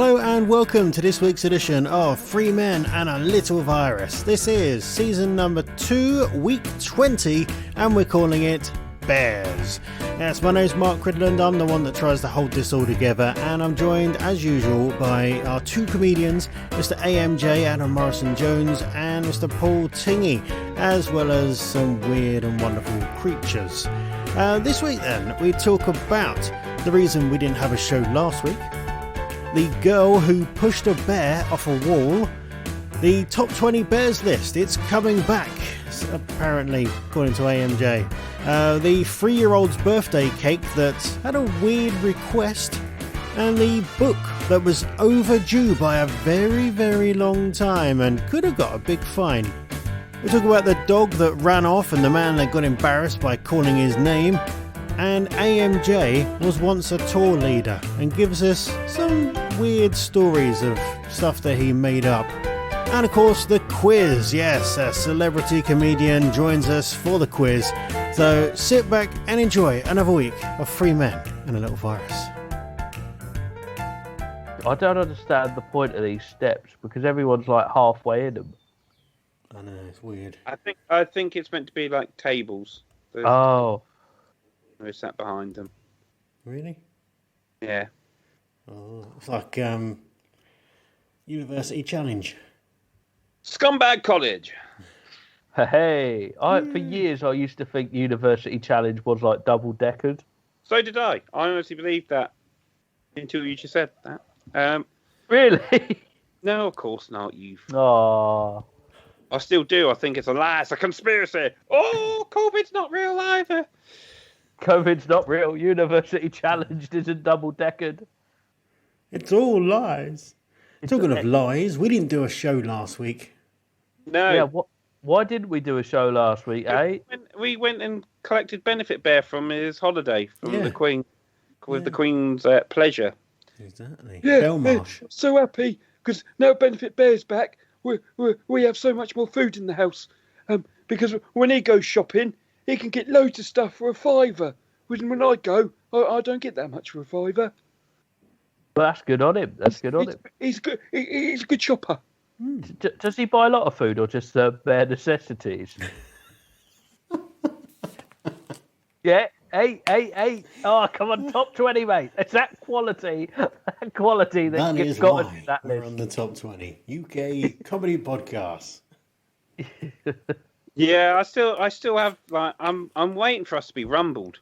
Hello and welcome to this week's edition of Three Men and a Little Virus. This is season number 2, week 20, and we're calling it Bears. Yes, my name's Mark Cridland. I'm the one that tries to hold this all together, and I'm joined as usual by our two comedians, Mr. AMJ Adam Morrison Jones and Mr. Paul Tingy, as well as some weird and wonderful creatures. This week then, we talk about the reason we didn't have a show last week, the girl who pushed a bear off a wall, the top 20 bears list, it's coming back, apparently, according to AMJ. The 3-year-old's birthday cake that had a weird request, and the book that was overdue by a very, very long time and could have got a big fine. We talk about the dog that ran off and the man that got embarrassed by calling his name. And AMJ was once a tour leader and gives us some weird stories of stuff that he made up. And of course the quiz, yes, a celebrity comedian joins us for the quiz. So sit back and enjoy another week of Three Men and a Little Virus. I don't understand the point of these steps because everyone's like halfway in them. I know, it's weird. I think it's meant to be like tables. Oh. Who sat behind them. Really? Yeah. Oh, it's like University Challenge. Scumbag College. Hey, for years I used to think University Challenge was like double-deckered. So did I. I honestly believed that until you just said that. Really? No, of course not. Oh. I still do. I think it's a lie. It's a conspiracy. Oh, COVID's not real either. COVID's not real. University Challenge isn't double-deckered. It's all lies. Talking of lies, we didn't do a show last week. No. Yeah, why didn't we do a show last week, eh? We went and collected Benefit Bear from his holiday from the Queen, with the Queen's pleasure. Exactly. Yeah, Belmarsh. I'm so happy because now Benefit Bear's back. We have so much more food in the house. Because when he goes shopping, he can get loads of stuff for £5. When I go, I don't get that much for £5. Well, that's good on him. He's good. He's a good shopper. Does he buy a lot of food or just bare necessities? Yeah. Hey. Oh, come on, top 20, mate. It's that quality that gets got on that list. We're on the top 20 UK comedy podcasts. Yeah, I still have like I'm waiting for us to be rumbled.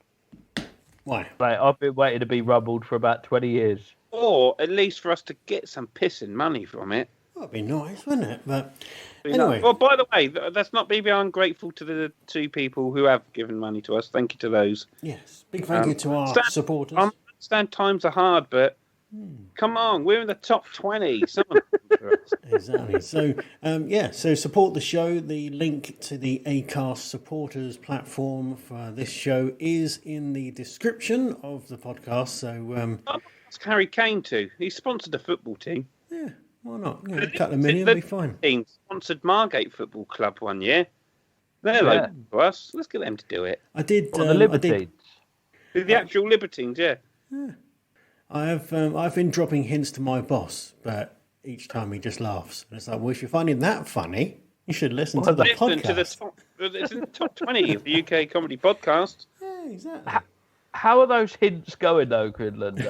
Why? Mate, I've been waiting to be rumbled for about 20 years. Or at least for us to get some pissing money from it. That'd be nice, wouldn't it? But anyway. Well, by the way, let's not be ungrateful to the two people who have given money to us. Thank you to those. Yes, big thank you to our supporters. I understand times are hard, but come on, we're in the top 20. Exactly. So, so support the show. The link to the Acast supporters platform for this show is in the description of the podcast. So, what's Harry Kane to? He sponsored a football team. Yeah, why not? You know, a couple of million will be fine. Team sponsored Margate Football Club one year. They're local to us. Let's get them to do it. I did. The Libertines. The actual Libertines, yeah. I've been dropping hints to my boss, but each time he just laughs. And it's like, well, if you're finding that funny, you should listen to the podcast. It's in the top 20 of the UK comedy podcast. Yeah, exactly. How are those hints going though, Cridland?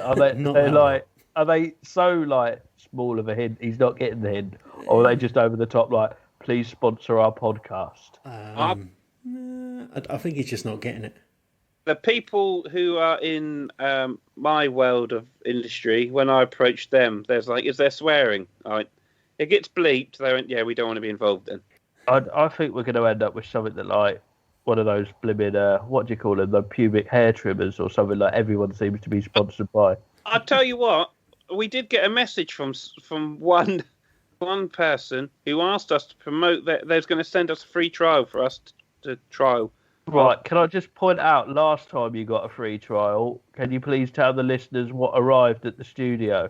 Are they so like small of a hint? He's not getting the hint, or are they just over the top? Like, please sponsor our podcast. I think he's just not getting it. The people who are in my world of industry, when I approach them, there's like, is there swearing? It gets bleeped. They went, yeah, we don't want to be involved in. I think we're going to end up with something that like one of those blimmin', what do you call them, the pubic hair trimmers or something like everyone seems to be sponsored by. I'll tell you what, we did get a message from one person who asked us to promote that they're going to send us a free trial for us to trial. Right, can I just point out, last time you got a free trial, can you please tell the listeners what arrived at the studio?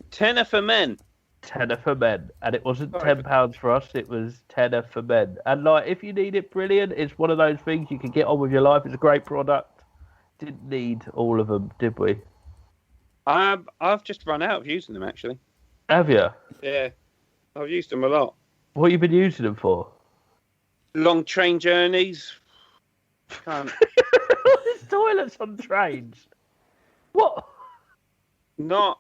Tenner for men. Tenner for men. And it wasn't £10 for us, it was tenner for men. And like, if you need it, brilliant. It's one of those things you can get on with your life. It's a great product. Didn't need all of them, did we? I've just run out of using them, actually. Have you? Yeah, I've used them a lot. What have you been using them for? Long train journeys. Can't. There's toilets on trains. What? Not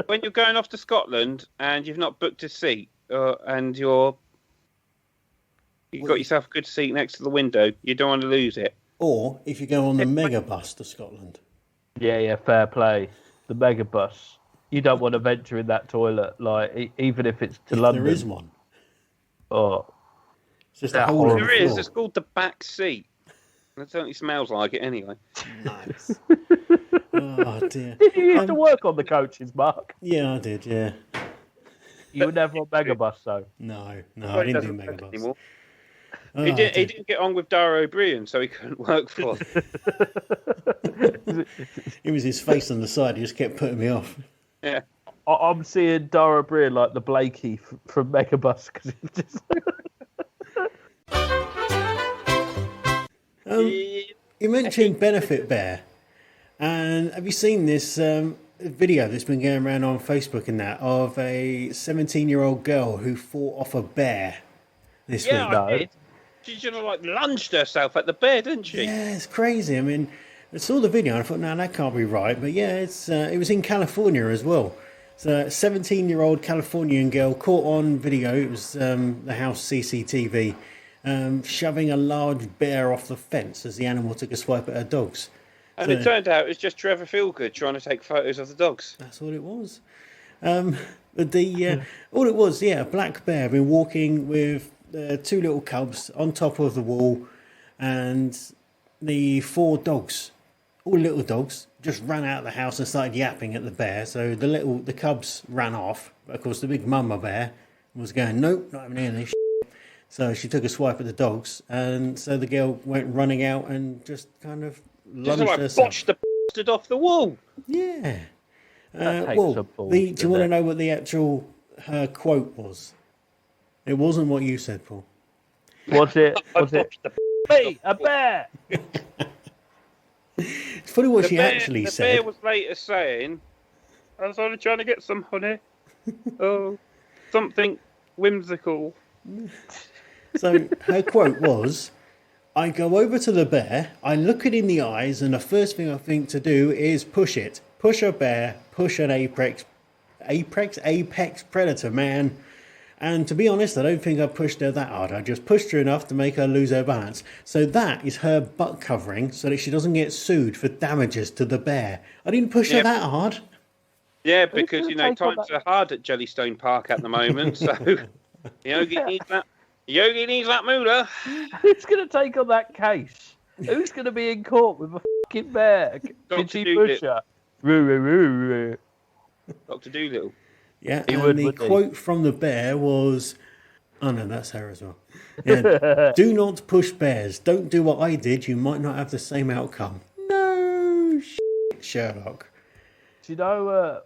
when you're going off to Scotland and you've not booked a seat, and you've got yourself a good seat next to the window. You don't want to lose it. Or if you go on the megabus to Scotland. Yeah, fair play. The megabus. You don't want to venture in that toilet, like even if it's to London. There is one. Oh, it's just a hole in the There is. floor. It's called the back seat. It certainly smells like it anyway. Nice. Oh dear. Did you used to work on the coaches, Mark? Yeah, I did. Yeah. You were never on megabus, though. No, Well, I he didn't do doesn't work megabus. anymore. Oh, He I didn't get on with Dara O'Brien, so he couldn't work for him. It was his face on the side. He just kept putting me off. Yeah. I'm seeing Dara O'Brien like the Blakey from Megabus because it's just. You mentioned Benefit Bear, and have you seen this video that's been going around on Facebook and that of a 17-year-old girl who fought off a bear this Yeah, week? No. I did. She should have lunged herself at the bear, didn't she? Yeah, it's crazy. I mean, I saw the video and I thought, no, that can't be right. But yeah, it was in California as well. So a 17-year-old Californian girl caught on video. It was the house CCTV. Shoving a large bear off the fence as the animal took a swipe at her dogs. And it turned out it was just Trevor Feelgood trying to take photos of the dogs. That's what it was. But all it was, a black bear been walking with two little cubs on top of the wall, and the four dogs, all little dogs, just ran out of the house and started yapping at the bear. So the cubs ran off. But of course, the big mama bear was going, nope, not having any of this shit. So she took a swipe at the dogs, and so the girl went running out and just kind of lunged herself. Botched the bastard off the wall. Yeah. That takes Well, some balls, do you doesn't want to it? know what the actual her quote was? It wasn't what you said, Paul. Was it? Hey, a bear! It's funny what she actually the said. bear was later saying, I was only trying to get some honey. Oh, something whimsical. So her quote was, I go over to the bear, I look it in the eyes, and the first thing I think to do is push it. Push a bear, push an apex predator, man. And to be honest, I don't think I pushed her that hard. I just pushed her enough to make her lose her balance. So that is her butt covering so that she doesn't get sued for damages to the bear. I didn't push her that hard. Yeah, because, gonna take all times are hard at Jellystone Park at the moment, so Yogi needs that moolah. Who's going to take on that case? Who's going to be in court with a fucking bear? Did she push her? Dr. Doolittle. Yeah, He and would, the wouldn't he? quote from the bear was, oh no, that's her as well. Yeah, do not push bears. Don't do what I did. You might not have the same outcome. No, Sherlock. Do you know,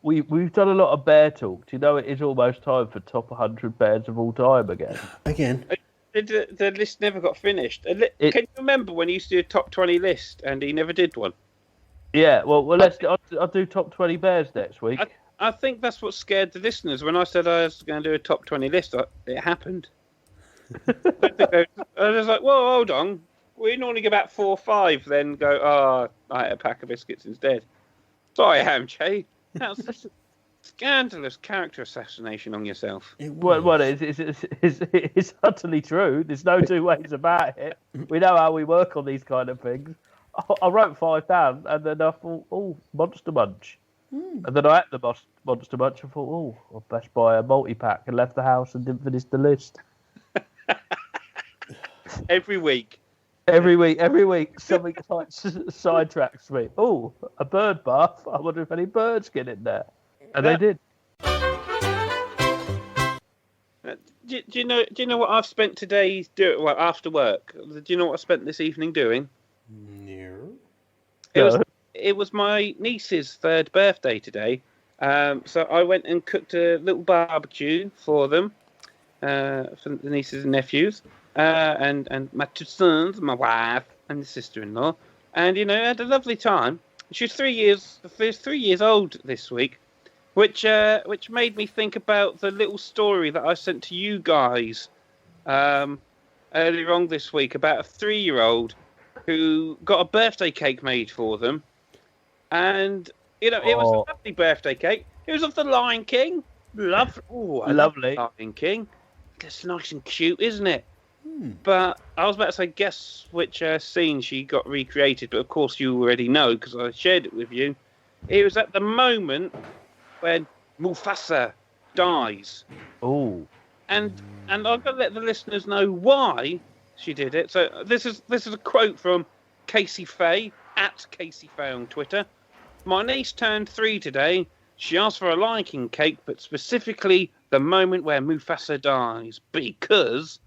we've done a lot of bear talk. Do you know it is almost time for top 100 bears of all time again? Again, The list never got finished. Can you remember when he used to do a top 20 list and he never did one? Yeah, I'll do top 20 bears next week. I think that's what scared the listeners. When I said I was going to do a top 20 list, it happened. I was like, well, hold on. We normally get about 4 or 5, then go, I had a pack of biscuits instead. Sorry, Jay. That's scandalous character assassination on yourself. It's utterly true. There's no two ways about it. We know how we work on these kind of things. I wrote 5 down, and then I thought, Monster Munch. And then I ate the Monster Munch and thought, I'll best buy a multi-pack, and left the house and didn't finish the list. Every week, something like sidetracks me. Oh, a bird bath. I wonder if any birds get in there. And they did. Do you know what I've spent today doing? Well, after work, do you know what I spent this evening doing? no. It was my niece's 3rd birthday today, so I went and cooked a little barbecue for them, for the nieces and nephews, and my 2 sons, my wife, and the sister-in-law, and had a lovely time. She's 3 years old this week, which made me think about the little story that I sent to you guys earlier on this week about a 3-year-old who got a birthday cake made for them, and it was a lovely birthday cake. It was of the Lion King. Lovely. Love Lion King. It's nice and cute, isn't it? But I was about to say, guess which scene she got recreated, but of course you already know because I shared it with you. It was at the moment when Mufasa dies. Oh. And I've got to let the listeners know why she did it. So this is a quote from Casey Faye, at Casey Faye on Twitter. My niece turned 3 today. She asked for a Lion King cake, but specifically the moment where Mufasa dies, because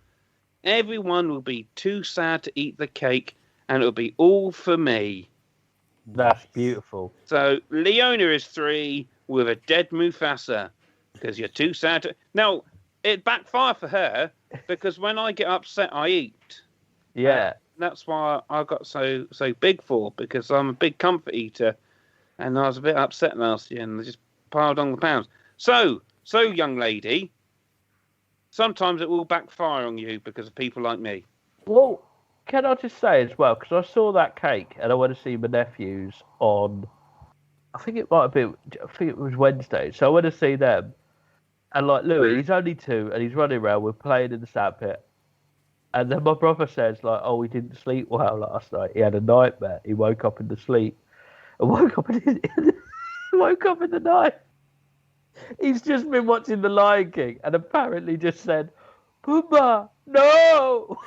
everyone will be too sad to eat the cake, and it'll be all for me. That's beautiful. So Leona is 3 with a dead Mufasa, because you're too sad to... Now, it backfired for her, because when I get upset, I eat. Yeah. That's why I got so big for, because I'm a big comfort eater, and I was a bit upset last year, and I just piled on the pounds. So young lady, sometimes it will backfire on you because of people like me. Well, can I just say as well, because I saw that cake, and I went to see my nephews on, I think it was Wednesday, so I went to see them, and like Louis, he's only 2, and he's running around, we're playing in the sandpit. And then my brother says, like, oh, he didn't sleep well last night. He had a nightmare. He woke up in the sleep. And woke up in the night. He's just been watching The Lion King and apparently just said, Pumbaa, no!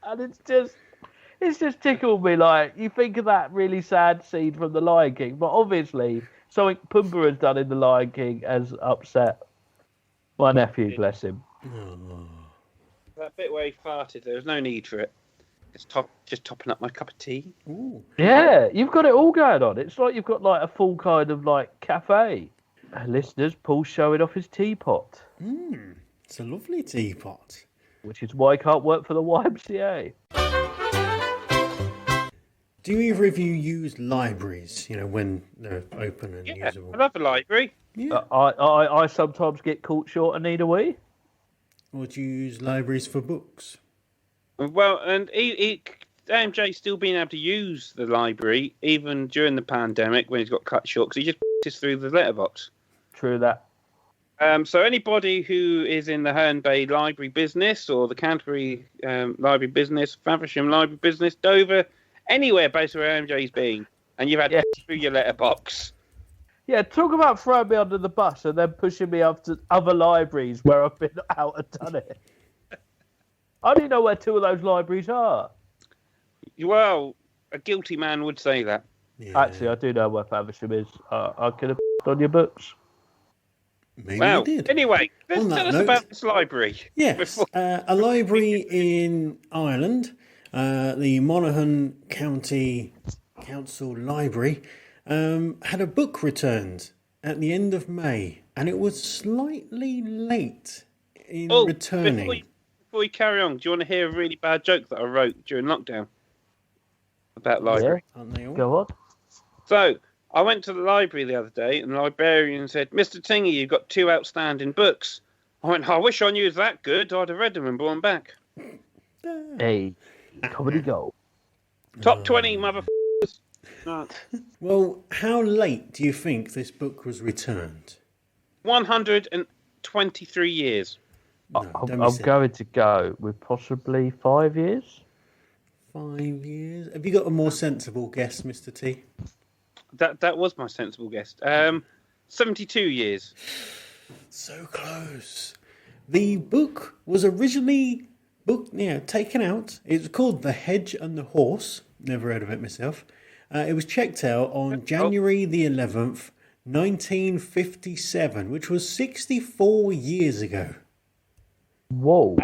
And it's just tickled me. Like, you think of that really sad scene from The Lion King, but obviously something Pumbaa has done in The Lion King has upset my nephew, bless him. That bit where he farted, there was no need for it. It's just topping up my cup of tea. Ooh. Yeah, you've got it all going on. It's like you've got like a full kind of like cafe. Listeners, Paul's showing off his teapot. It's a lovely teapot. Which is why I can't work for the YMCA. Do either of you use libraries, when they're open and usable? I love a library. Yeah. I sometimes get caught short and need a wee. Or do you use libraries for books? Well, and AMJ's still being able to use the library even during the pandemic when he's got cut short because he just passes through the letterbox. True that. So anybody who is in the Herne Bay Library business or the Canterbury Library business, Faversham Library business, Dover, anywhere basically where AMJ's been, and you've had to pass through your letterbox. Yeah, talk about throwing me under the bus and then pushing me up to other libraries where I've been out and done it. I don't know where 2 of those libraries are. Well, a guilty man would say that. Yeah. Actually, I do know where Faversham is. I could have on your books. Maybe you did. Anyway, let's tell us about this library. Yes, a library in Ireland, the Monaghan County Council Library, had a book returned at the end of May, and it was slightly late in returning. Before we carry on, do you want to hear a really bad joke that I wrote during lockdown about library? Yeah. Aren't they all? Go on. So, I went to the library the other day, and the librarian said, Mr. Tingy, you've got 2 outstanding books. I went, I wish I knew it was that good. I'd have read them and brought them back. Hey, comedy gold. Top 20, motherfuckers. No. Well, how late do you think this book was returned? 123 years. No, I'm going to go with possibly 5 years. 5 years? Have you got a more sensible guess, Mr. T? That was my sensible guess. 72 years. So close. The book was originally taken out. It was called The Hedge and the Horse. Never heard of it myself. It was checked out on January the 11th, 1957, which was 64 years ago. Whoa.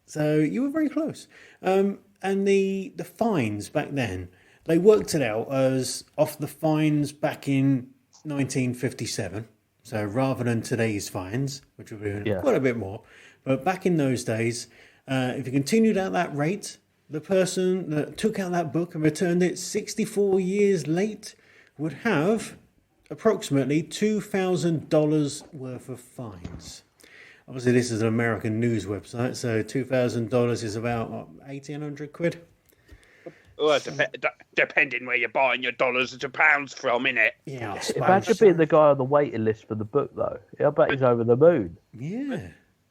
So you were very close. And the fines back then, they worked it out as off the fines back in 1957. So rather than today's fines, which would be quite a bit more. But back in those days, if you continued at that rate, the person that took out that book and returned it 64 years late would have approximately $2,000 worth of fines. Obviously, this is an American news website, so $2,000 is about what, 1,800 quid. Well, depending where you're buying your dollars to pounds from, innit? Yeah, I suppose. Imagine being the guy on the waiting list for the book, though. I bet he's over the moon. Yeah.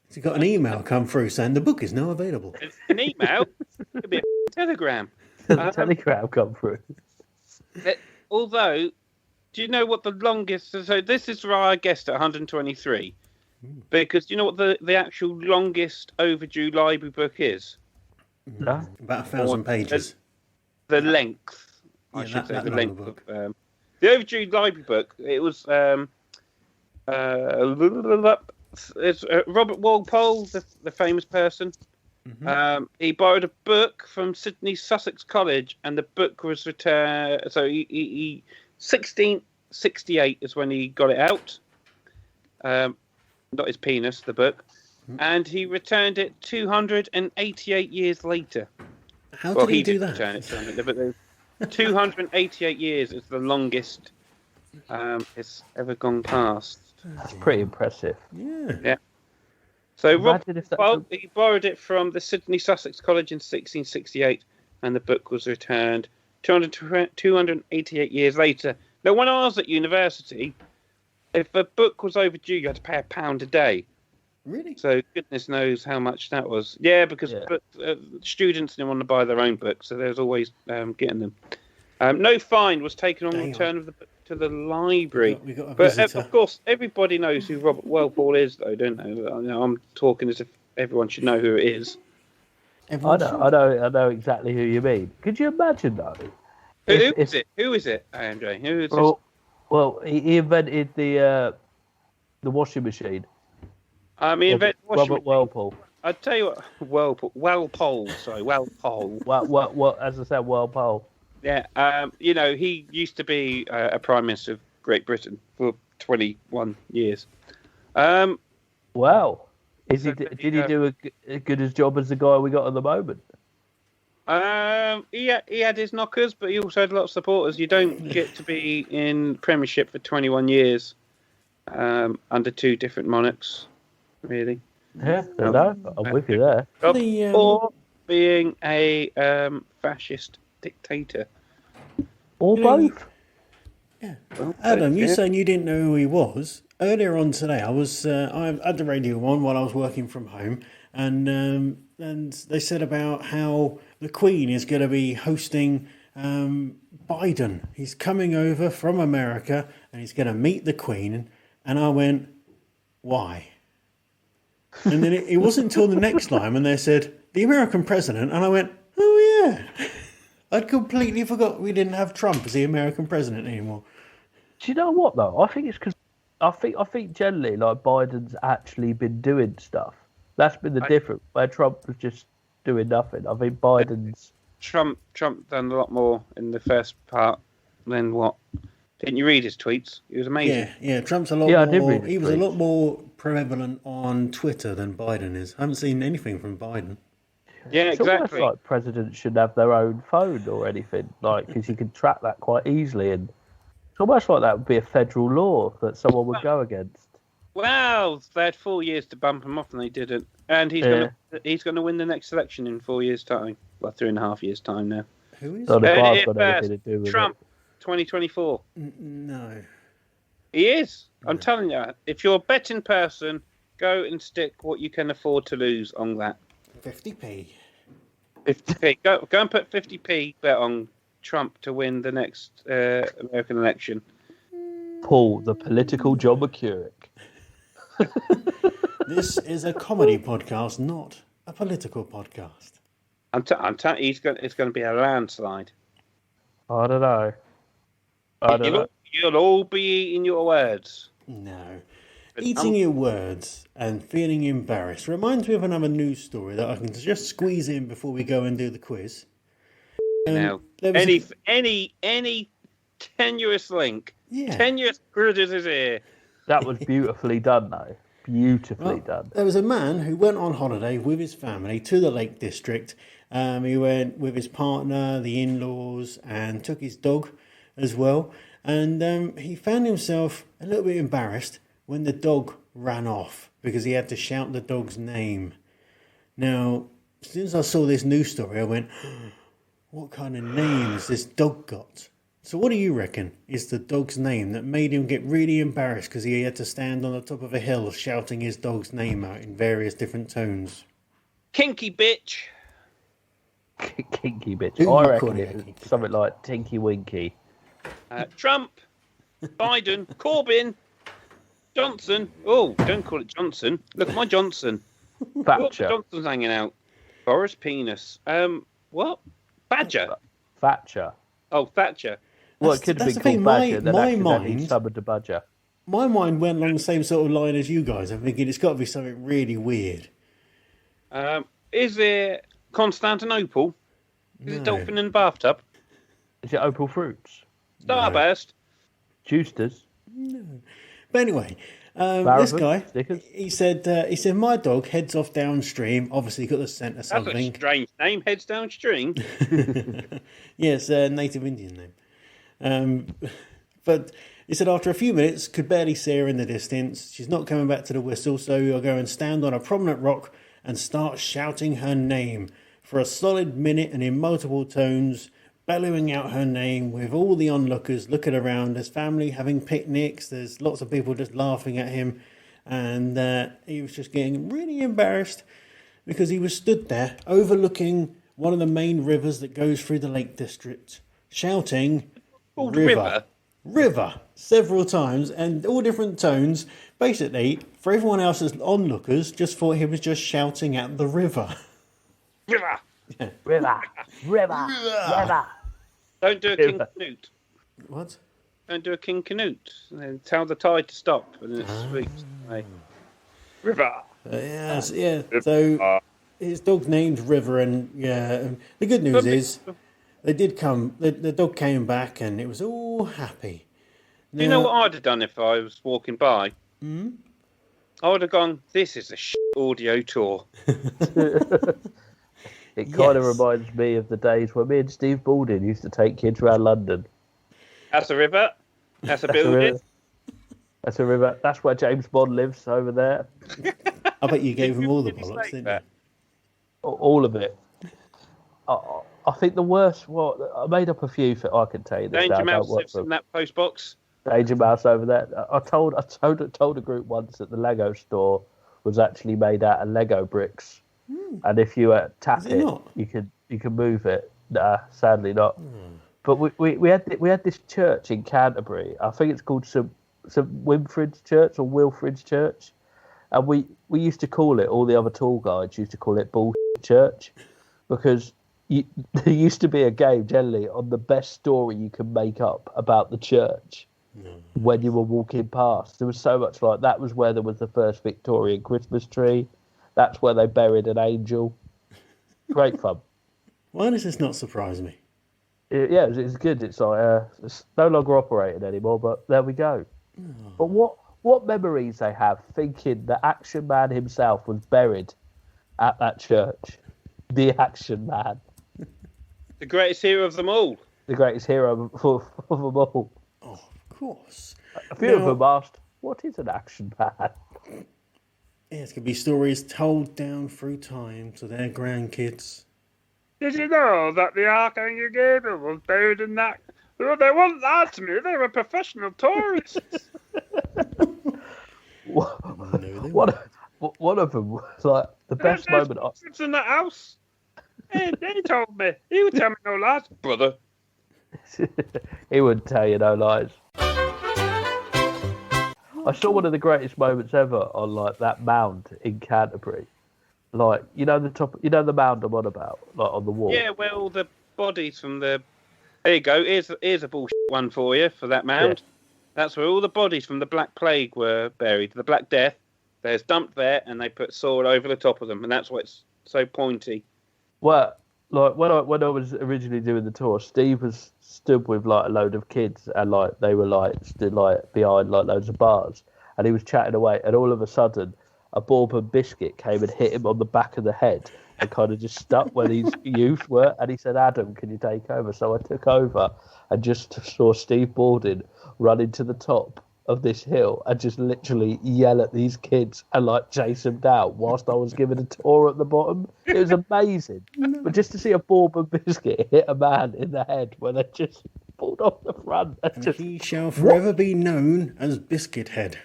He's got an email come through saying the book is now available. It's an email. It could be a telegram. The telegram come through. Although, do you know what the longest... So this is where I guessed at 123. Because do you know what the actual longest overdue library book is? No? About 1,000 pages. The length. I should say the length of... the overdue library book, it was... it's Robert Walpole, the famous person. He borrowed a book from Sydney Sussex College, and the book was returned. So he 1668 is when he got it out. Not his penis, the book, and he returned it 288 years later. How did he do that? Return it, but 288 years is the longest it's ever gone past. That's pretty impressive. Yeah. So he borrowed it from the Sydney Sussex College in 1668, and the book was returned 288 years later. Now, when I was at university, if a book was overdue, you had to pay £1 a day. Really? So goodness knows how much that was. Yeah, because students didn't want to buy their own books, so there was always getting them. No fine was taken on return of the book to the library. We got a but visitor. of course, everybody knows who Robert Walpole is, though, don't they? I'm talking as if everyone should know who it is. I know exactly who you mean. Could you imagine, though? Who is it? Who is it, AMJ? Who is this? Well, he invented the washing machine. He invented Robert Walpole. I'd tell you what, Walpole. Well, as I said, Walpole. Yeah, he used to be a Prime Minister of Great Britain for 21 years. Wow. Did he do a good as job as the guy we got at the moment? He had his knockers, but he also had a lot of supporters. You don't get to be in Premiership for 21 years under two different monarchs, really. Yeah, I'm with you there. Or being a fascist dictator. Or both. Yeah. Adam, you saying you didn't know who he was? Earlier on today, I had the radio on while I was working from home, and they said about how the Queen is going to be hosting Biden. He's coming over from America, and he's going to meet the Queen. And I went, why? And then it wasn't until the next line when they said, the American president, and I went, oh yeah. I'd completely forgot we didn't have Trump as the American president anymore. Do you know what, though? I think it's because I think generally, like, Biden's actually been doing stuff. That's been the difference, where Trump was just doing nothing. I think Biden's... Trump done a lot more in the first part than what... Didn't you read his tweets? He was amazing. Yeah, Trump's a lot more... I did read his tweets. A lot more prevalent on Twitter than Biden is. I haven't seen anything from Biden. Yeah, it's exactly. Almost like presidents should have their own phone or anything, like, because you can track that quite easily, and it's almost like that would be a federal law that someone would go against. Well, they had 4 years to bump him off, and they didn't. And he's going to win the next election in 4 years' time. Well, 3.5 years' time now. Who is? So Trump, 2024. No. He is. I'm telling you. If you're a betting person, go and stick what you can afford to lose on that. 50p. 50p. Go and put 50p bet on Trump to win the next American election. Paul, the political John McCurrick. This is a comedy podcast, not a political podcast. I'm telling you, it's going to be a landslide. I don't know. You'll all be eating your words. No. Eating your words and feeling embarrassed reminds me of another news story that I can just squeeze in before we go and do the quiz. Now, any tenuous link, tenuous critters is here. That was beautifully done, though. Beautifully done. There was a man who went on holiday with his family to the Lake District. He went with his partner, the in-laws, and took his dog as well. And he found himself a little bit embarrassed when the dog ran off because he had to shout the dog's name. Now, as soon as I saw this news story, I went, what kind of name has this dog got? So what do you reckon is the dog's name that made him get really embarrassed because he had to stand on the top of a hill shouting his dog's name out in various different tones? Kinky bitch. Kinky bitch. Who I you reckon calling a it's kinky something like Tinky Winky. Trump. Biden. Corbyn. Johnson. Oh, don't call it Johnson. Look at my Johnson. Thatcher. Johnson's hanging out. Boris Penis. What? Badger. Thatcher. Oh, Thatcher. Well, it could have That's been the called thing, Badger, then my accidentally mind- summoned a Badger. My mind went along the same sort of line as you guys. I'm thinking it's got to be something really weird. Is it Constantinople? Is it No. Dolphin in Bathtub? Is it Opal Fruits? Starburst? Juicers? But anyway, this Barrowford? guy, Stickers? he said, my dog heads off downstream. Obviously, got the scent of That's something. a strange name. Heads downstream. Yes, native Indian name. But he said after a few minutes, could barely see her in the distance. She's not coming back to the whistle, so I'll go and stand on a prominent rock and start shouting her name for a solid minute and in multiple tones, bellowing out her name with all the onlookers looking around. There's family having picnics. There's lots of people just laughing at him. And he was just getting really embarrassed because he was stood there overlooking one of the main rivers that goes through the Lake District, shouting, Called river, river, several times, and all different tones. Basically, for everyone else's onlookers, just thought he was just shouting at the river. River. River! River! River! Don't do a King Canute. What? Don't do a King Canute. And then tell the tide to stop. And then it sweeps away. River. Yes, yeah. So his dog's named River, and yeah. The good news is they did come. The dog came back, and it was all happy. Do you know what I'd have done if I was walking by? I would have gone, this is a audio tour. It kind of Yes. reminds me of the days when me and Steve Baldwin used to take kids around London. That's a river. That's a That's a building. river. That's a river. That's where James Bond lives, over there. I bet you gave him all the Did you bollocks, say didn't that? you? All of it. I think the worst. I made up a few. I can tell you this. Danger now, Mouse don't work lives for in that post box. Danger Mouse over there. I told a group once that the Lego store was actually made out of Lego bricks, and if you tap Is it it, not? you can move it. Nah, sadly not. But we had this church in Canterbury. I think it's called St Winfrid's Church or Wilfrid's Church, and we used to call it. All the other tour guides used to call it Bullshit Church, because there used to be a game generally on the best story you can make up about the church when you were walking past. There was so much like that was where there was the first Victorian Christmas tree. That's where they buried an angel. Great fun. Why does this not surprise me? Yeah, it's good. It's like it's no longer operating anymore, but there we go. But what memories they have thinking the Action Man himself was buried at that church. The Action Man. The greatest hero of them all. The greatest hero of them all. Oh, of course. A few of Now- them asked, what is an action man? Yes, could be stories told down through time to their grandkids. Did you know that the Archangel Gabriel was buried in that? Well, they weren't that to me. They were professional tourists. No, they One of them was like the best There's moment. It's in the house. Hey, they told me. He would tell me no lies, brother. He wouldn't tell you no lies. I saw one of the greatest moments ever on like that mound in Canterbury. Like the mound I'm on about, like on the wall. Yeah, where all the bodies from the... There you go. Here's a bullshit one for you, for that mound. Yeah. That's where all the bodies from the Black Plague were buried. The Black Death. They're dumped there, and they put sword over the top of them, and that's why it's so pointy. Well, like when I was originally doing the tour, Steve was stood with like a load of kids, and like they were like stood like behind like loads of bars, and he was chatting away, and all of a sudden, a bourbon biscuit came and hit him on the back of the head and kind of just stuck where these youth were. And he said, "Adam, can you take over?" So I took over and just saw Steve Borden running to the top of this hill and just literally yell at these kids and like chase them down whilst I was giving a tour at the bottom. It was amazing. But just to see a bourbon biscuit hit a man in the head when they just pulled off the front. He shall forever be known as Biscuit Head.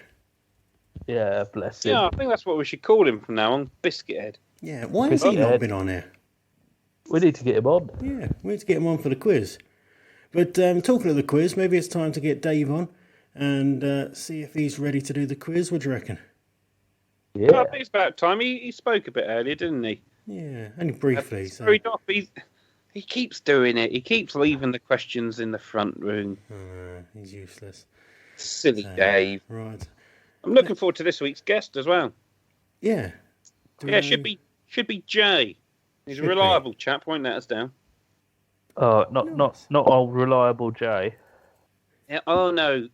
Yeah, bless him. Yeah, I think that's what we should call him from now on, Biscuit Head. Yeah, why has he not been on here? We need to get him on. Yeah, we need to get him on for the quiz. But talking of the quiz, maybe it's time to get Dave on and see if he's ready to do the quiz. What do you reckon? Yeah. Well, I think it's about time. He spoke a bit earlier, didn't he? Yeah, only briefly. So. He keeps doing it. He keeps leaving the questions in the front room. He's useless. Silly Dave. Right. I'm looking forward to this week's guest as well. Yeah. Should be Jay. He's a reliable chap. Won't let us down. Oh, not old reliable Jay. Yeah, oh no,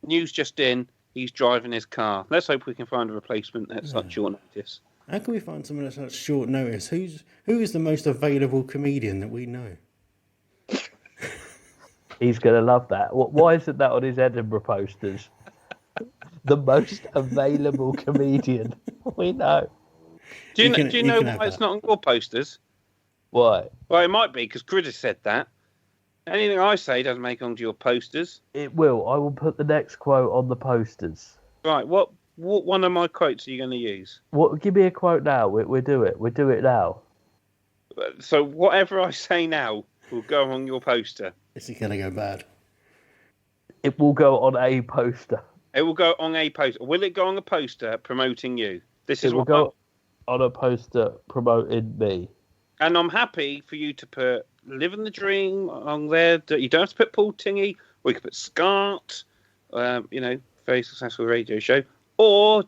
news just in. He's driving his car. Let's hope we can find a replacement at such short notice. How can we find someone at such short notice? Who is the most available comedian that we know? He's going to love that. Why isn't that on his Edinburgh posters? The most available comedian we know. Do you know why it's not on your posters? Why? Well, it might be because Critter said that. Anything I say doesn't make onto your posters. It will. I will put the next quote on the posters. Right. What one of my quotes are you going to use? Give me a quote now. We do it. We do it now. So whatever I say now will go on your poster. Is it going to go bad? It will go on a poster. It will go on a poster. Will it go on a poster promoting you? It will go on a poster promoting me. And I'm happy for you to put Living the Dream on there. You don't have to put Paul Tingy. Or you can put Scart. Very successful radio show. Or,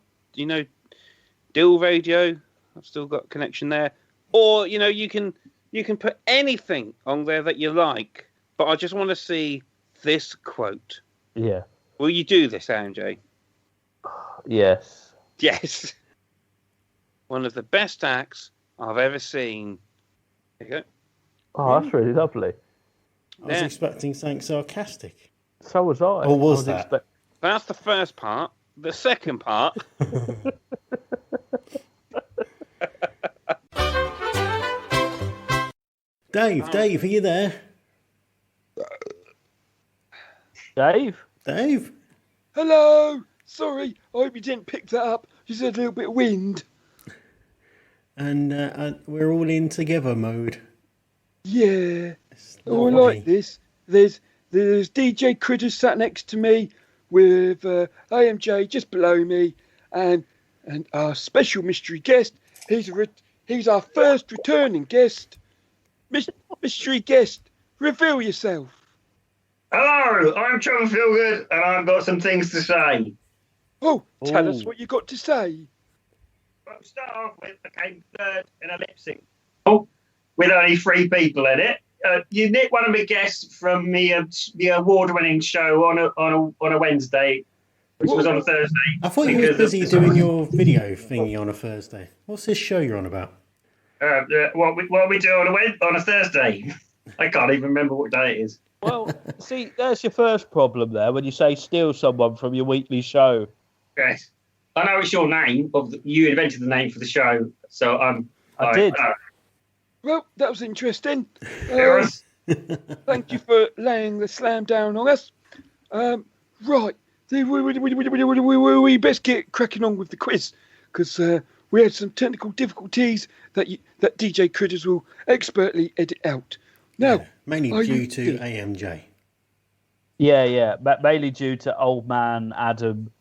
Dill Radio. I've still got a connection there. Or, you can put anything on there that you like. But I just want to see this quote. Yeah. Will you do this, AMJ? Yes. Yes. One of the best acts I've ever seen. There you go. Oh, that's really lovely. I was expecting something sarcastic. So was I. Or was that? That's the first part. The second part. Dave, are you there? Dave? Hello! Sorry, I hope you didn't pick that up. Just had a little bit of wind. And we're all in together mode. Yeah. Oh, I like this. There's DJ Critter sat next to me with AMJ just below me and our special mystery guest. He's our first returning guest. Mystery guest, reveal yourself. Hello, I'm Trevor Feelgood and I've got some things to say. Oh, tell us what you got to say. Well, start off with, I came third in a lip sync. Oh, with only 3 people in it. You nicked one of my guests from the award-winning show on a Wednesday, which was on a Thursday. I thought you were busy doing your video thingy on a Thursday. What's this show you're on about? What we do on a Thursday. I can't even remember what day it is. Well, see, there's your first problem there when you say steal someone from your weekly show. Yes. I know it's your name. You invented the name for the show, so I did. Well, that was interesting. Thank you for laying the slam down on us. Right. We best get cracking on with the quiz because we had some technical difficulties that DJ Critters will expertly edit out. Now, mainly due to AMJ. Yeah. Mainly due to old man Adam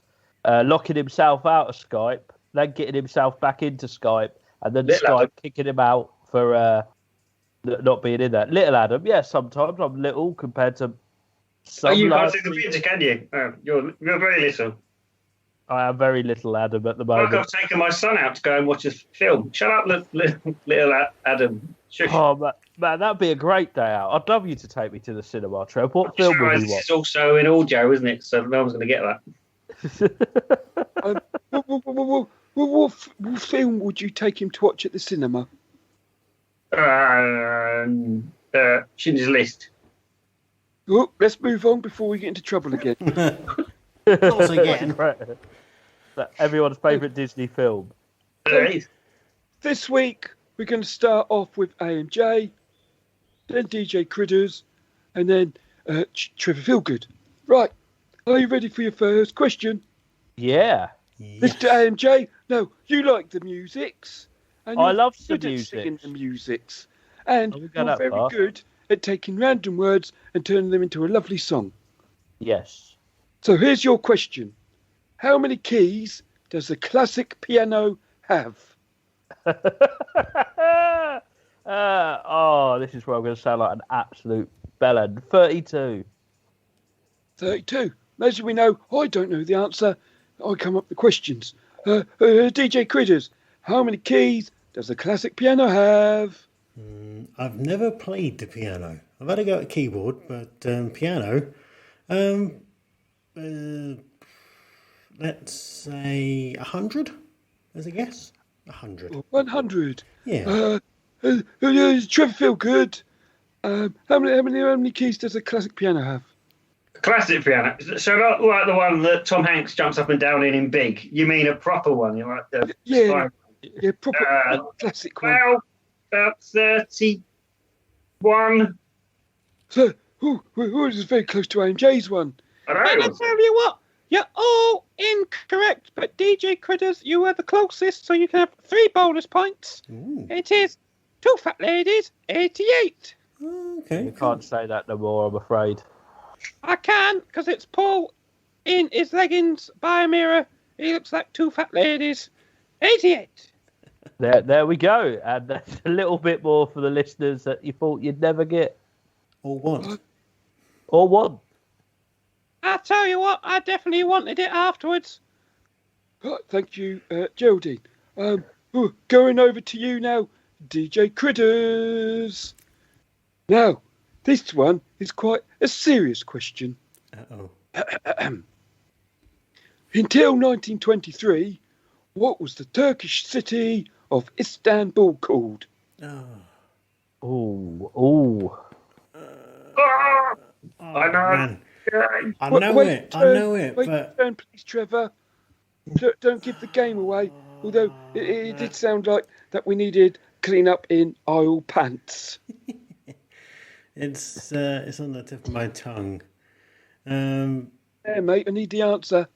locking himself out of Skype, then getting himself back into Skype, and then Skype kicking him out for not being in there. Little Adam, yeah, sometimes I'm little compared to some. You can't see the picture, can you? You're very little. I am very little Adam at the moment. I've taken my son out to go and watch a film. Shut up, little Adam. Shush. Oh, man, that'd be a great day out. I'd love you to take me to the cinema, Trev. What film would you watch? It's also in audio, isn't it? So no one's going to get that. What film would you take him to watch at the cinema? Schindler's List. Oh, let's move on before we get into trouble again. Not again. Everyone's favourite Disney film. This week, we're going to start off with AMJ, then DJ Critters, and then Trevor Feelgood. Right, are you ready for your first question? Yeah. Mr. AMJ, no, you like the musics. And I love the good at singing music. the musics. And I'll go you're that very far. good at taking random words and turning them into a lovely song. Yes. So here's your question. How many keys does the classic piano have? This is where I'm going to sound like an absolute bellend. 32. 32. As we know, I don't know the answer. I come up with questions. DJ Critters, how many keys does the classic piano have? I've never played the piano. I've had a go at keyboard, but piano. Let's say 100 as a guess. 100. 100. Yeah. Trevor Feelgood, how many keys does a classic piano have? Classic piano. So not like the one that Tom Hanks jumps up and down in Big. You mean a proper one? You like the Yeah, proper classic one. Well, about 31. So, this is very close to AMJ's one. I And I know. tell you what, you're all incorrect, but DJ Critters, you were the closest, so you can have 3 bonus points. Ooh. It is 2 fat ladies, 88. Okay. You can't say that no more, I'm afraid. I can, because it's Paul in his leggings by a mirror. He looks like 2 fat ladies, 88. There we go. And that's a little bit more for the listeners that you thought you'd never get. Or what? Or one. I tell you what, I definitely wanted it afterwards. Right, thank you, Geraldine. Going over to you now, DJ Critters. Now, this one is quite a serious question. Uh-oh. Until 1923, what was the Turkish city of Istanbul called? Ooh. I know. Man. I know it, Wait, but turn, please, Trevor. Don't give the game away. Although it did sound like that we needed clean up in aisle pants. it's on the tip of my tongue. Yeah, mate, I need the answer.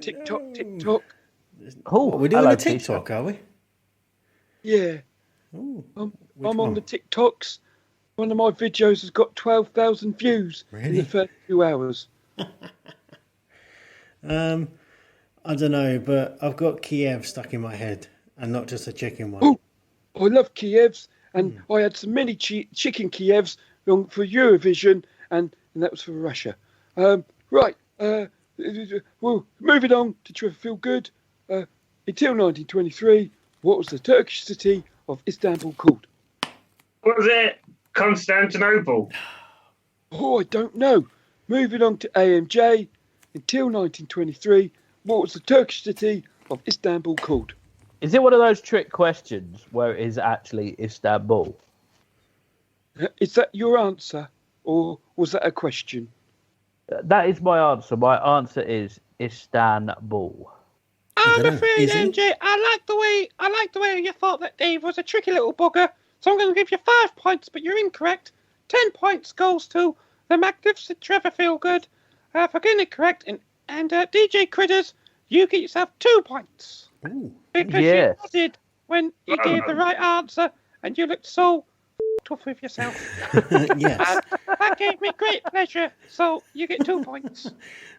TikTok. Oh, We're doing hello, a TikTok, are we? Yeah, Ooh, I'm which on one? the TikToks. One of my videos has got 12,000 views in Really? the first 2 hours. I don't know, but I've got Kiev stuck in my head, and not just a chicken one. Oh, I love Kievs, and I had some mini chicken Kievs for Eurovision, and that was for Russia. Right, well, moving on to Trevor Feelgood. Until 1923, what was the Turkish city of Istanbul called? Was it Constantinople? Oh, I don't know. Moving on to AMJ. Until 1923, what was the Turkish city of Istanbul called? Is it one of those trick questions where it is actually Istanbul? Is that your answer, or was that a question? That is my answer. My answer is Istanbul. I'm dunno. afraid, Is he? MJ, I like the way you thought that Dave was a tricky little bugger. So I'm going to give you 5 points, but you're incorrect. 10 points goes to the magnificent Trevor Feelgood for getting it correct. And DJ Critters, you get yourself 2 points. Ooh. Because Yes. you did when you gave the right answer, and you looked so tough with yourself. Yes. That gave me great pleasure. So you get 2 points.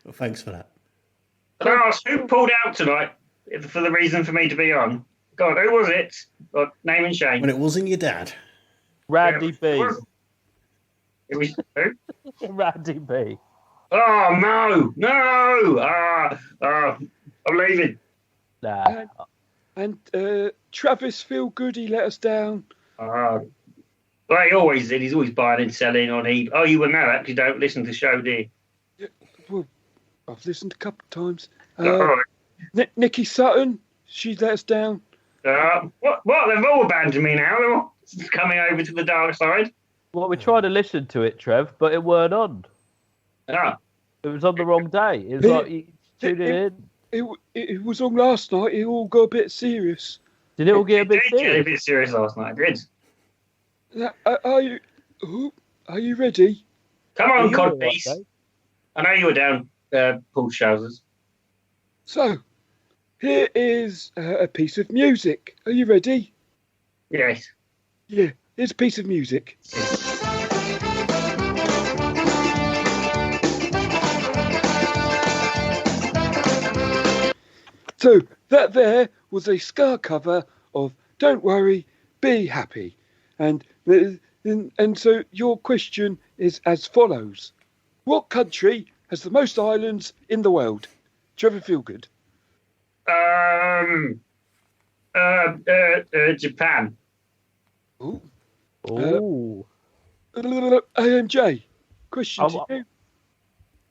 Well, thanks for that. Can I ask who pulled out tonight for the reason for me to be on? Go on, who was it? Name and shame. When it wasn't your dad. Randy B. It was who? Randy B. Oh no! I'm leaving. Nah. And Travis Feelgood, he let us down. Well, he always did. He's always buying and selling on eBay. Oh, you wouldn't know that because you don't listen to the show, do you? Well, I've listened a couple of times. Oh, Nikki Sutton, she let us down. What? They've all abandoned me now. They're all coming over to the dark side. Well, we tried to listen to it, Trev, but it weren't on. Ah. It was on the wrong day. It was like you tuned it in. It was on last night. It all got a bit serious. Did it all get a bit It did get a serious? bit serious last night. It did. Are you ready? Come Are on, you all right, Codpiece. Dave? I know you were down, Paul's trousers. So, here is a piece of music. Are you ready? Yes. Yeah, here's a piece of music. So, that there was a Scar cover of Don't Worry, Be Happy. And so your question is as follows. What country has the most islands in the world? Trevor Feelgood. Japan. Ooh. Ooh. AMJ. Question to you.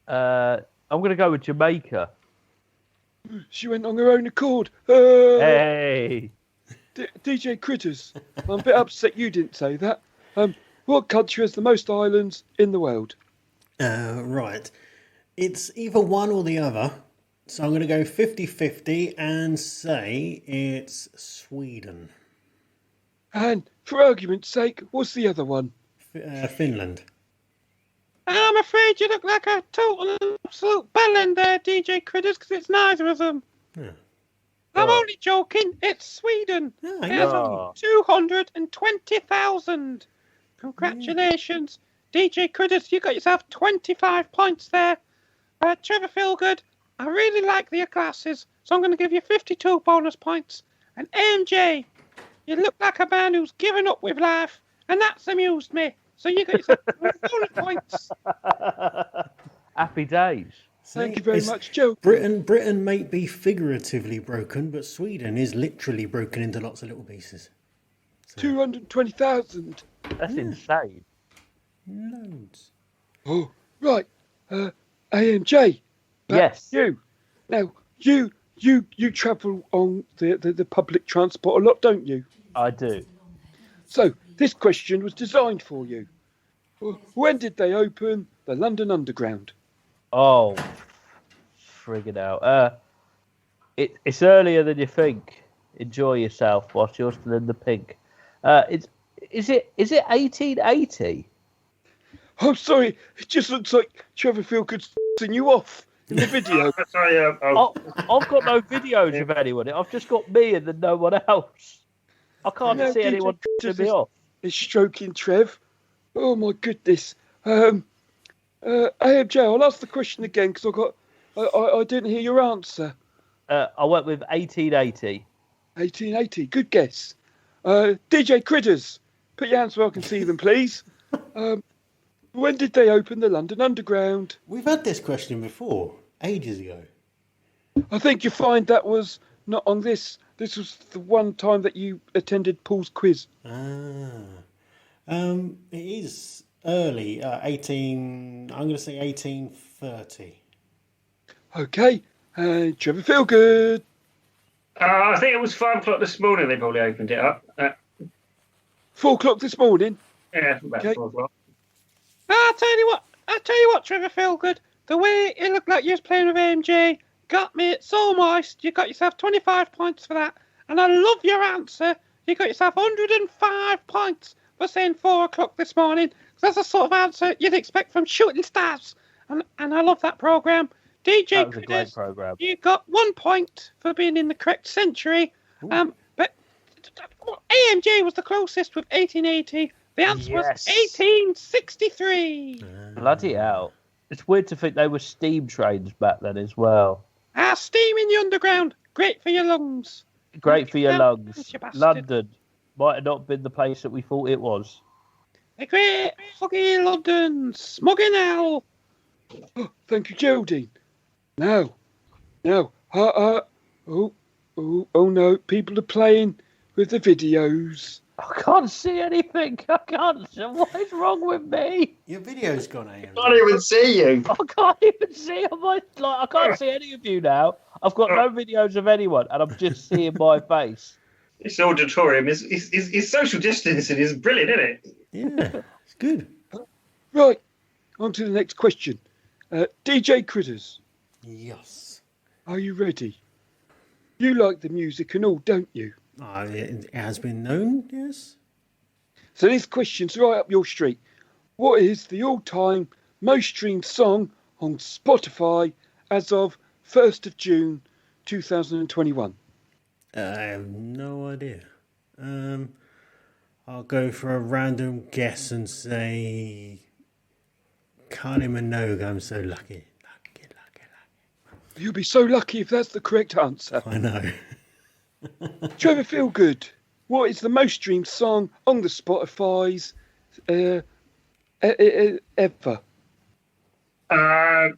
I'm going to go with Jamaica. She went on her own accord. Hey. DJ Critters. I'm a bit upset you didn't say that. What country has the most islands in the world? Right. It's either one or the other. So I'm going to go 50-50 and say it's Sweden. And for argument's sake, what's the other one? Finland. I'm afraid you look like a total and absolute bellend there, DJ Critters, because it's neither of them. Yeah. I'm Oh. only joking. It's Sweden. Oh, It yeah. has Oh. 220,000. Congratulations. DJ Critters, you got yourself 25 points there. Trevor Feelgood, I really like your glasses, so I'm going to give you 52 bonus points. And AMJ, you look like a man who's given up with life, and that's amused me. So you got yourself bonus points. Happy days. Thank you very It's- much, Joe. Britain may be figuratively broken, but Sweden is literally broken into lots of little pieces. 220,000. That's insane. Loads. Oh, right. AMJ. back Yes. to you. Now, you travel on the public transport a lot, don't you? I do. So, this question was designed for you. When did they open the London Underground? Oh, friggin' out. It's earlier than you think. Enjoy yourself whilst you're still in the pink. Is it 1880? I'm sorry, it just looks like Trevor Feelgood's f***ing you off in the video. Sorry, I've got no videos of anyone. I've just got me and then no one else. I can't No, see DJ anyone just me off. It's stroking Trev. Oh my goodness. AMJ, I'll ask the question again because I didn't hear your answer. I went with 1880. 1880, good guess. DJ Critters, put your hands where I can see them, please. When did they open the London Underground? We've had this question before, ages ago. I think you find that was not on this. This was the one time that you attended Paul's quiz. It is early, 18. I'm going to say 1830. Okay, Trevor Feelgood. I think it was 5 o'clock this morning. They probably opened it up. 4 o'clock this morning. Yeah, about Okay. 4 o'clock. I'll tell you what, Trevor Feelgood. The way it looked like you was playing with AMJ got me so moist. You got yourself 25 points for that. And I love your answer. You got yourself 105 points for saying 4 o'clock this morning. 'Cause that's the sort of answer you'd expect from Shooting Stars. And I love that programme. DJ That was a great Critters, programme. you got 1 point for being in the correct century. But AMJ was the closest with 1880. The answer Yes. was 1863. Bloody hell. It's weird to think they were steam trains back then as well. Steam in the underground. Great for your lungs. Great for your Yeah, lungs. you bastard. London might have not been the place that we thought it was. The great foggy London. Smugging hell. Oh, thank you, Geraldine. Now, oh no, people are playing with the videos. I can't see anything. I can't. What is wrong with me? Your video's gone, I AMG. can't even see you. I can't even see on my. Like, I can't see any of you now. I've got no videos of anyone, and I'm just seeing my face. This auditorium is social distancing is brilliant, isn't it? Yeah, it's good. Right, on to the next question. DJ Critters, Yes. are you ready? You like the music and all, don't you? It has been known, yes. So this question's right up your street. What is the all-time most streamed song on Spotify as of 1st of June 2021? I have no idea. I'll go for a random guess and say Kylie Minogue. I'm so lucky. You'll be so lucky if that's the correct answer. I know. Trevor Feelgood, what is the most streamed song on the Spotify's ever? I